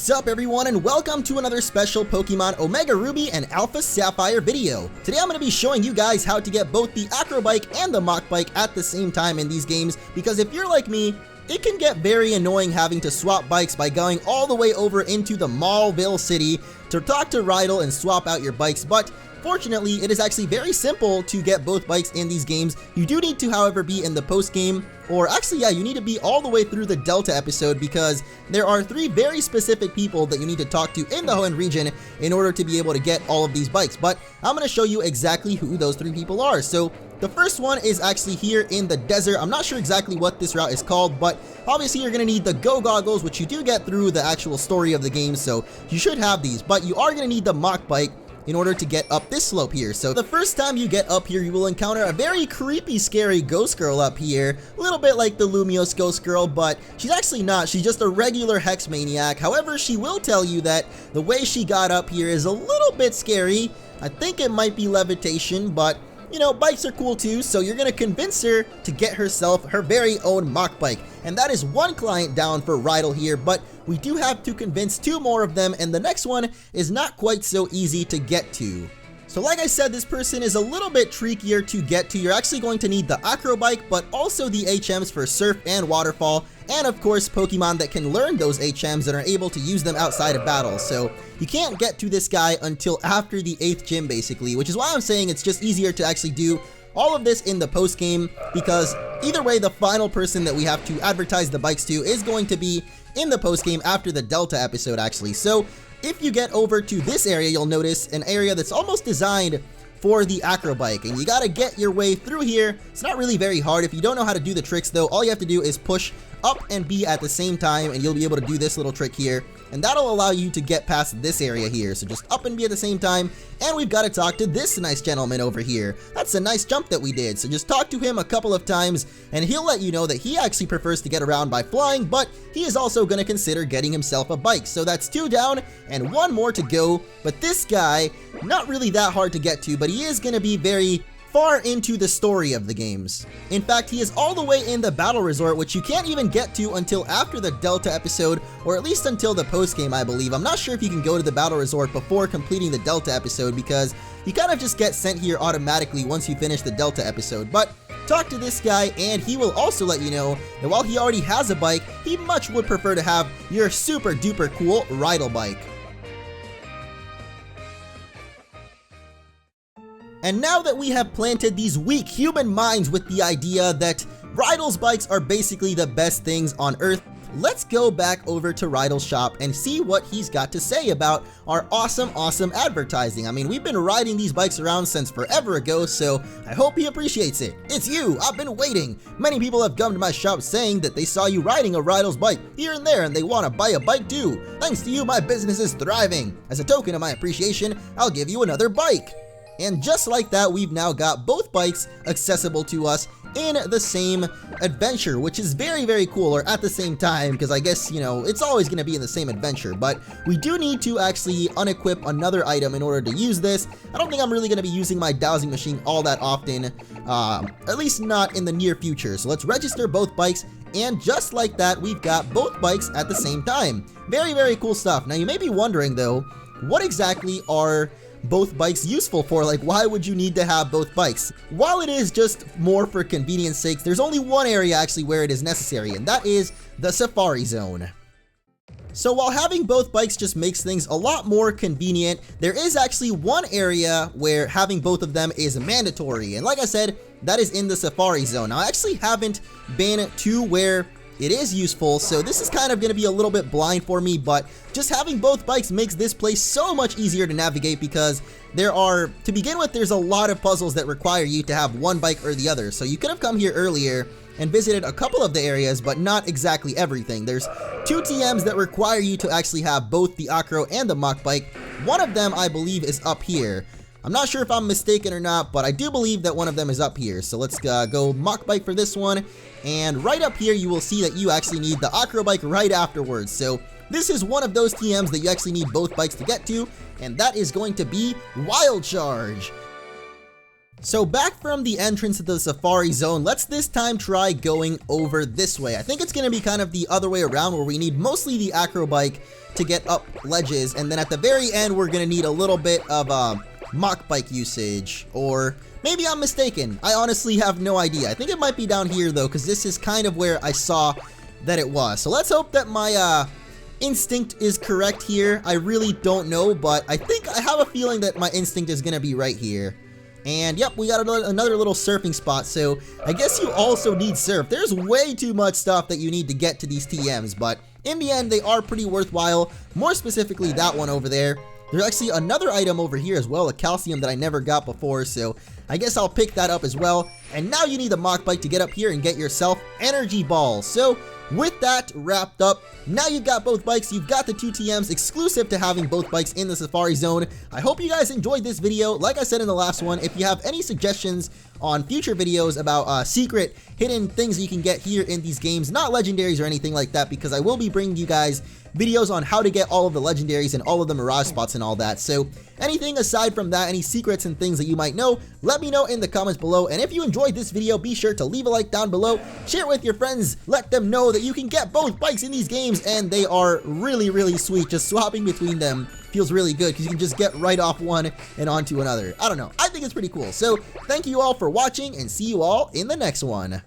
What's up everyone, and welcome to another special Pokemon Omega Ruby and Alpha Sapphire video. Today I'm going to be showing you guys how to get both the Acro Bike and the Mach Bike at the same time in these games, because if you're like me, it can get very annoying having to swap bikes by going all the way over into the Mallville City to talk to Rydell and swap out your bikes, but fortunately, it is actually very simple to get both bikes in these games. You do need to, however, be in the post-game, or actually, yeah, you need to be all the way through the Delta episode because there are 3 very specific people that you need to talk to in the Hoenn region in order to be able to get all of these bikes. But I'm going to show you exactly who those 3 people are. So the first one is actually here in the desert. I'm not sure exactly what this route is called, but obviously you're going to need the Go Goggles, which you do get through the actual story of the game, so you should have these. But you are going to need the Mach Bike in order to get up this slope here. So the first time you get up here, you will encounter a very creepy, scary ghost girl up here. A little bit like the Lumiose ghost girl, but she's actually not. She's just a regular hex maniac. However, she will tell you that the way she got up here is a little bit scary. I think it might be levitation, but you know, bikes are cool too, so you're gonna convince her to get herself her very own Mach Bike. And that is 1 client down for Rydell here, but we do have to convince 2 more of them, and the next one is not quite so easy to get to. So like I said, this person is a little bit trickier to get to. You're actually going to need the Acro Bike, but also the HMs for Surf and Waterfall, and of course Pokemon that can learn those HMs and are able to use them outside of battle. So you can't get to this guy until after the 8th gym basically, which is why I'm saying it's just easier to actually do all of this in the post game, because either way the final person that we have to advertise the bikes to is going to be in the post game after the Delta episode actually. So if you get over to this area, you'll notice an area that's almost designed for the Acro Bike, and you gotta get your way through here. It's not really very hard. If you don't know how to do the tricks though, all you have to do is push up and B at the same time, and you'll be able to do this little trick here, and that'll allow you to get past this area here. So just up and B at the same time, and we've got to talk to this nice gentleman over here. That's a nice jump that we did, so just talk to him a couple of times, and he'll let you know that he actually prefers to get around by flying, but he is also going to consider getting himself a bike. So that's 2 down, and 1 more to go, but this guy, not really that hard to get to, but he is going to be very far into the story of the games. In fact, he is all the way in the Battle Resort, which you can't even get to until after the Delta episode, or at least until the post game, I believe. I'm not sure if you can go to the Battle Resort before completing the Delta episode, because you kind of just get sent here automatically once you finish the Delta episode. But talk to this guy, and he will also let you know that while he already has a bike, he much would prefer to have your super duper cool Rydell bike. And now that we have planted these weak human minds with the idea that Rydell's bikes are basically the best things on Earth, let's go back over to Rydell's shop and see what he's got to say about our awesome advertising. I mean, we've been riding these bikes around since forever ago, so I hope he appreciates it. It's you! I've been waiting! Many people have come to my shop saying that they saw you riding a Rydell's bike here and there and they want to buy a bike too. Thanks to you, my business is thriving. As a token of my appreciation, I'll give you another bike. And just like that, we've now got both bikes accessible to us in the same adventure, which is very cool, or at the same time, because I guess, you know, it's always going to be in the same adventure, but we do need to actually unequip another item in order to use this. I don't think I'm really going to be using my dowsing machine all that often, at least not in the near future. So let's register both bikes, and just like that, we've got both bikes at the same time. Very cool stuff. Now you may be wondering though, what exactly are both bikes useful for? Like, why would you need to have both bikes? While it is just more for convenience sakes, there's only one area actually where it is necessary, and that is the Safari Zone. So while having both bikes just makes things a lot more convenient, there is actually one area where having both of them is mandatory, and like I said, that is in the Safari Zone. Now, I actually haven't been to where it is useful, so this is kind of going to be a little bit blind for me, but just having both bikes makes this place so much easier to navigate, because to begin with, there's a lot of puzzles that require you to have one bike or the other. So you could have come here earlier and visited a couple of the areas, but not exactly everything. There's 2 TMs that require you to actually have both the Acro and the Mach Bike. One of them, I believe, is up here. I'm not sure if I'm mistaken or not, but I do believe that one of them is up here. So let's go Mach Bike for this one. And right up here, you will see that you actually need the Acro Bike right afterwards. So this is one of those TMs that you actually need both bikes to get to, and that is going to be Wild Charge. So back from the entrance to the Safari Zone, let's this time try going over this way. I think it's going to be kind of the other way around, where we need mostly the Acro Bike to get up ledges, and then at the very end we're going to need a little bit of Mach Bike usage, or maybe I'm mistaken. I honestly have no idea. I think it might be down here though, because this is kind of where I saw that it was. So let's hope that my instinct is correct here. I really don't know, but I think I have a feeling that my instinct is going to be right here. And yep, we got another little surfing spot, so I guess you also need surf. There's way too much stuff that you need to get to these TMs, but in the end, they are pretty worthwhile. More specifically, that one over there. There's actually another item over here as well, a calcium that I never got before, so I guess I'll pick that up as well. And now you need the Mach Bike to get up here and get yourself energy balls. So with that wrapped up, now you've got both bikes, you've got the 2 TMs exclusive to having both bikes in the Safari Zone. I hope you guys enjoyed this video. Like I said in the last one, if you have any suggestions on future videos about secret hidden things you can get here in these games, not legendaries or anything like that, because I will be bringing you guys videos on how to get all of the legendaries and all of the mirage spots and all that. So anything aside from that, any secrets and things that you might know, let me know in the comments below. And if you enjoyed this video, be sure to leave a like down below, share it with your friends, let them know that you can get both bikes in these games, and they are really sweet. Just swapping between them feels really good because you can just get right off one and onto another. I don't know, I think it's pretty cool. So thank you all for watching, and see you all in the next one.